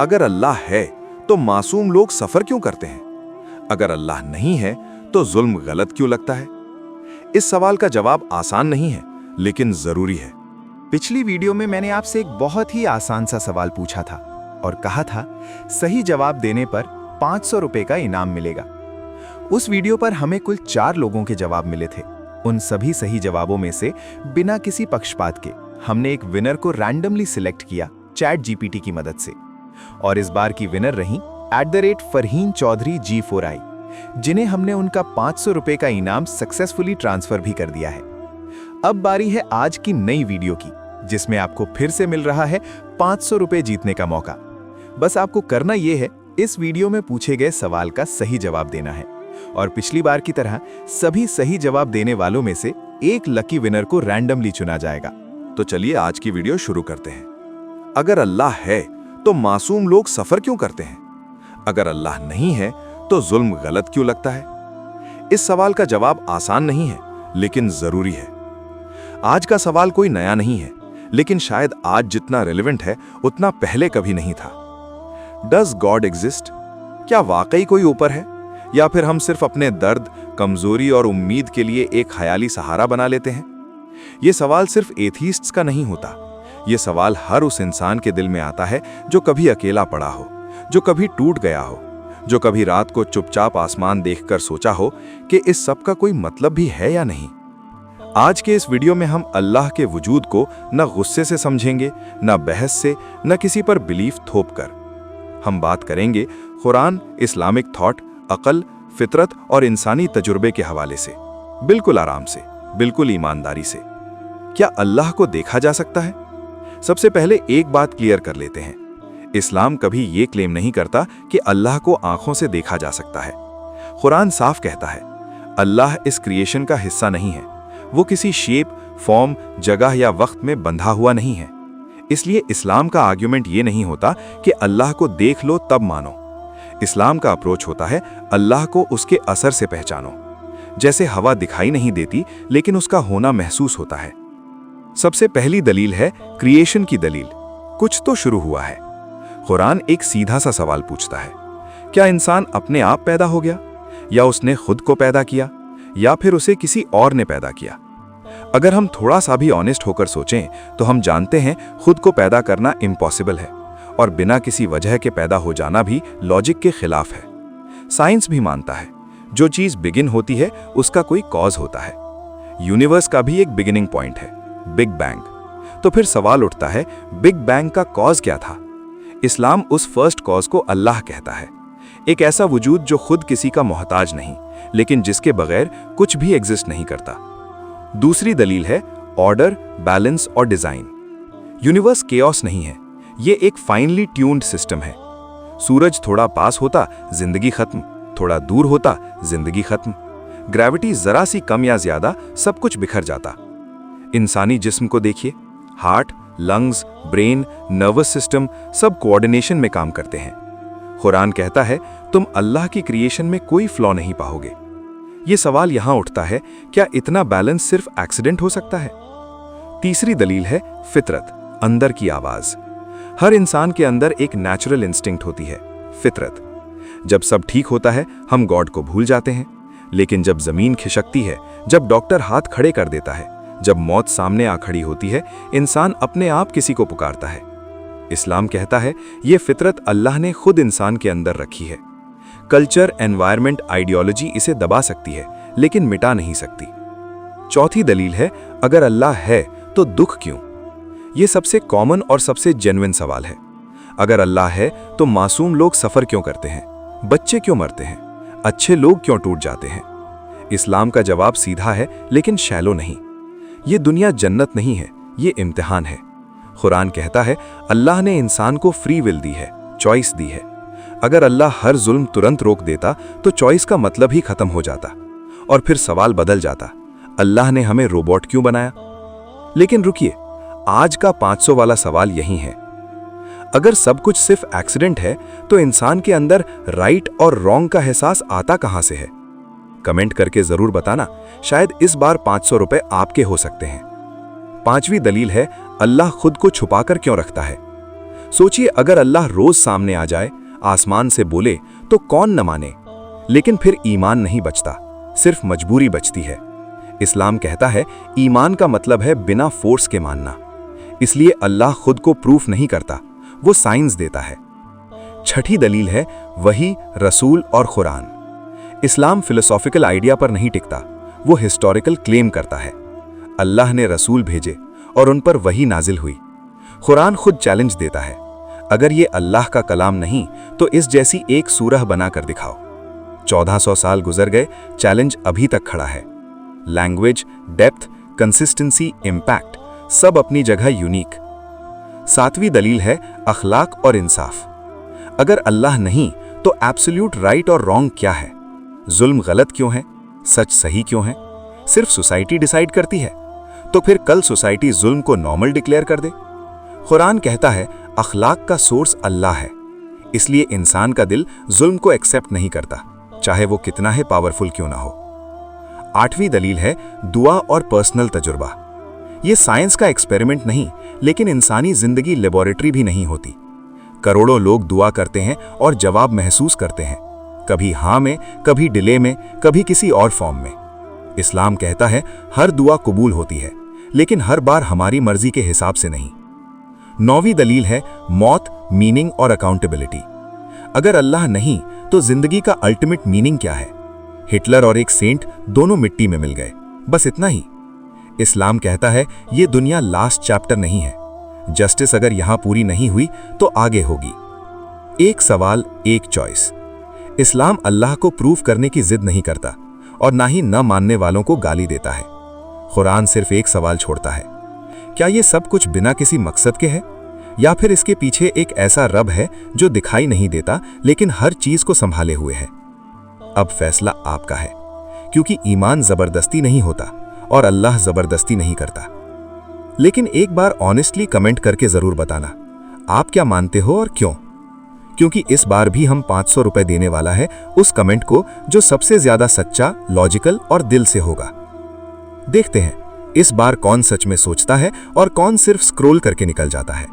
अगर अल्लाह है तो मासूम लोग सफर क्यों करते हैं? अगर अल्लाह नहीं है तो जुल्म गलत क्यों लगता है? इस सवाल का जवाब आसान नहीं है, लेकिन जरूरी है। पिछली वीडियो में मैंने आपसे एक बहुत ही आसान सा सवाल पूछा था और कहा था सही जवाब देने पर 500 रुपए का इनाम मिलेगा। उस वीडियो पर हमें कुल 4 लोगों के जवाब मिले थे। उन सभी सही जवाबों में से बिना किसी पक्षपात के हमने एक विनर को रैंडमली सिलेक्ट किया चैट जीपीटी की मदद से, और इस बार की विनर रही @फरहीन चौधरी G4I, जिन्हें हमने उनका 500 रुपए का इनाम सक्सेसफुली ट्रांसफर भी कर दिया है। अब बारी है आज की नई वीडियो की, जिसमें आपको फिर से मिल रहा है 500 रुपए जीतने का मौका। बस आपको करना यह है, इस वीडियो में पूछे गए सवाल का सही जवाब देना है, और पिछली बार की तरह सभी सही जवाब देने वालों में से एक लकी विनर को रैंडमली चुना जाएगा। तो चलिए आज की वीडियो शुरू करते हैं। अगर अल्लाह है तो मासूम लोग सफर क्यों करते हैं? अगर अल्लाह नहीं है तो जुल्म गलत क्यों लगता है? इस सवाल का जवाब आसान नहीं है, लेकिन जरूरी है। आज का सवाल कोई नया नहीं है, लेकिन शायद आज जितना रेलेवेंट है उतना पहले कभी नहीं था। Does God exist? क्या वाकई कोई ऊपर है, या फिर हम सिर्फ अपने दर्द, कमजोरी और उम्मीद के लिए एक ख्याली सहारा बना लेते हैं? यह सवाल सिर्फ एथीस्ट्स का नहीं होता। यह सवाल हर उस इंसान के दिल में आता है जो कभी अकेला पड़ा हो, जो कभी टूट गया हो, जो कभी रात को चुपचाप आसमान देखकर सोचा हो कि इस सब का कोई मतलब भी है या नहीं। आज के इस वीडियो में हम अल्लाह के वजूद को न गुस्से से समझेंगे, न बहस से, न किसी पर बिलीफ थोप कर। हम बात करेंगे कुरान, इस्लामिक थॉट, अकल, फितरत और इंसानी तजुर्बे के हवाले से, बिल्कुल आराम से, बिल्कुल ईमानदारी से। क्या अल्लाह को देखा जा सकता है? सबसे पहले एक बात क्लियर कर लेते हैं। इस्लाम कभी ये क्लेम नहीं करता कि अल्लाह को आंखों से देखा जा सकता है। कुरान साफ कहता है, अल्लाह इस क्रिएशन का हिस्सा नहीं है। वो किसी शेप, फॉर्म, जगह या वक्त में बंधा हुआ नहीं है। इसलिए इस्लाम का आर्ग्यूमेंट ये नहीं होता कि अल्लाह को देख लो तब मानो। इस्लाम का अप्रोच होता है, अल्लाह को उसके असर से पहचानो। जैसे हवा दिखाई नहीं देती, लेकिन उसका होना महसूस होता है। सबसे पहली दलील है क्रिएशन की दलील। कुछ तो शुरू हुआ है। कुरान एक सीधा सा सवाल पूछता है, क्या इंसान अपने आप पैदा हो गया, या उसने खुद को पैदा किया, या फिर उसे किसी और ने पैदा किया? अगर हम थोड़ा सा भी ऑनेस्ट होकर सोचें तो हम जानते हैं खुद को पैदा करना इम्पॉसिबल है, और बिना किसी वजह के पैदा हो जाना भी लॉजिक के खिलाफ है। साइंस भी मानता है, जो चीज बिगिन होती है उसका कोई कॉज होता है। यूनिवर्स का भी एक बिगिनिंग पॉइंट है, बिग बैंग। तो फिर सवाल उठता है, बिग बैंग का कॉज क्या था? इस्लाम उस फर्स्ट कॉज को अल्लाह कहता है, एक ऐसा वजूद जो खुद किसी का मोहताज नहीं, लेकिन जिसके बगैर कुछ भी एग्जिस्ट नहीं करता। दूसरी दलील है ऑर्डर, बैलेंस और डिजाइन। यूनिवर्स केओस नहीं है, ये एक फाइनली ट्यून्ड सिस्टम है। सूरज थोड़ा पास होता, जिंदगी खत्म, थोड़ा दूर होता, जिंदगी खत्म। ग्रेविटी जरा सी कम या ज्यादा, सब कुछ बिखर जाता। इंसानी जिस्म को देखिए, heart, lungs, brain, nervous system सब कोऑर्डिनेशन में काम करते हैं। कुरान कहता है, तुम अल्लाह की क्रिएशन में कोई फ्लॉ नहीं पाओगे। यह सवाल यहां उठता है, क्या इतना बैलेंस सिर्फ एक्सीडेंट हो सकता है? तीसरी दलील है फितरत, अंदर की आवाज। हर इंसान के अंदर एक नेचुरल इंस्टिंक्ट होती है, फितरत। जब सब ठीक होता है हम गॉड को भूल जाते हैं, लेकिन जब जमीन खिसकती है, जब डॉक्टर हाथ खड़े कर देता है, जब मौत सामने आ खड़ी होती है, इंसान अपने आप किसी को पुकारता है। इस्लाम कहता है, यह फितरत अल्लाह ने खुद इंसान के अंदर रखी है। कल्चर, एनवायरनमेंट, आइडियोलॉजी इसे दबा सकती है, लेकिन मिटा नहीं सकती। चौथी दलील है, अगर अल्लाह है तो दुख क्यों? यह सबसे कॉमन और सबसे जेन्युइन सवाल है। अगर अल्लाह है तो मासूम लोग सफर क्यों करते हैं? बच्चे क्यों मरते हैं? अच्छे लोग क्यों टूट जाते हैं? इस्लाम का जवाब सीधा है, लेकिन शैलो नहीं। ये दुनिया जन्नत नहीं है, ये इम्तिहान है। कुरान कहता है, अल्लाह ने इंसान को फ्री विल दी है, चॉइस दी है। अगर अल्लाह हर जुल्म तुरंत रोक देता तो चॉइस का मतलब ही खत्म हो जाता, और फिर सवाल बदल जाता, अल्लाह ने हमें रोबोट क्यों बनाया? लेकिन रुकिए, आज का 500 वाला सवाल यही है। अगर सब कुछ सिर्फ एक्सीडेंट है तो इंसान के अंदर राइट और रॉन्ग का एहसास आता कहां से है? कमेंट करके जरूर बताना, शायद इस बार 500 रुपए आपके हो सकते हैं। पांचवी दलील है, अल्लाह खुद को छुपाकर क्यों रखता है? सोचिए, अगर अल्लाह रोज सामने आ जाए, आसमान से बोले, तो कौन न माने। लेकिन फिर ईमान नहीं बचता, सिर्फ मजबूरी बचती है। इस्लाम कहता है ईमान का मतलब है बिना फोर्स के मानना। इसलिए अल्लाह खुद को प्रूफ नहीं करता, वो साइंस देता है। छठी दलील है वही, रसूल और कुरान। इस्लाम फिलोसॉफिकल आइडिया पर नहीं टिकता, वो हिस्टोरिकल क्लेम करता है। अल्लाह ने रसूल भेजे और उन पर वही नाजिल हुई। कुरान खुद चैलेंज देता है, अगर ये अल्लाह का कलाम नहीं तो इस जैसी एक सूरह बनाकर दिखाओ। 1400 साल गुजर गए, चैलेंज अभी तक खड़ा है। लैंग्वेज, डेप्थ, कंसिस्टेंसी, इम्पैक्ट सब अपनी जगह यूनिक। 7वीं दलील है अखलाक और इंसाफ। अगर अल्लाह नहीं तो एब्सोल्यूट राइट और रॉन्ग क्या है? जुल्म गलत क्यों है? सच सही क्यों है? सिर्फ सोसाइटी डिसाइड करती है? तो फिर कल सोसाइटी जुल्म को नॉर्मल डिक्लेयर कर दे। कुरान कहता है अखलाक का सोर्स अल्लाह है, इसलिए इंसान का दिल जुल्म को एक्सेप्ट नहीं करता, चाहे वो कितना ही पावरफुल क्यों ना हो। 8वीं दलील है दुआ और पर्सनल तजुर्बा। ये साइंस का एक्सपेरिमेंट नहीं, लेकिन इंसानी जिंदगी लेबोरेटरी भी नहीं होती। करोड़ों लोग दुआ करते हैं और जवाब महसूस करते हैं, कभी हाँ में, कभी डिले में, कभी किसी और फॉर्म में। इस्लाम कहता है हर दुआ कबूल होती है, लेकिन हर बार हमारी मर्जी के हिसाब से नहीं। 9वीं दलील है मौत, मीनिंग और अकाउंटेबिलिटी। अगर अल्लाह नहीं तो जिंदगी का अल्टीमेट मीनिंग क्या है? हिटलर और एक सेंट दोनों मिट्टी में मिल गए, बस इतना ही। इस्लाम कहता है ये दुनिया लास्ट चैप्टर नहीं है। जस्टिस अगर यहां पूरी नहीं हुई तो आगे होगी। एक सवाल, एक चॉइस। इस्लाम अल्लाह को प्रूफ करने की जिद नहीं करता और ना ही न मानने वालों को गाली देता है। कुरान सिर्फ एक सवाल छोड़ता है, क्या ये सब कुछ बिना किसी मकसद के है, या फिर इसके पीछे एक ऐसा रब है जो दिखाई नहीं देता लेकिन हर चीज को संभाले हुए है? अब फैसला आपका है, क्योंकि ईमान जबरदस्ती नहीं होता और अल्लाह जबरदस्ती नहीं करता। लेकिन एक बार ऑनेस्टली कमेंट करके जरूर बताना आप क्या मानते हो और क्यों, क्योंकि इस बार भी हम 500 रुपए देने वाला है उस कमेंट को जो सबसे ज्यादा सच्चा, लॉजिकल और दिल से होगा। देखते हैं इस बार कौन सच में सोचता है और कौन सिर्फ स्क्रॉल करके निकल जाता है।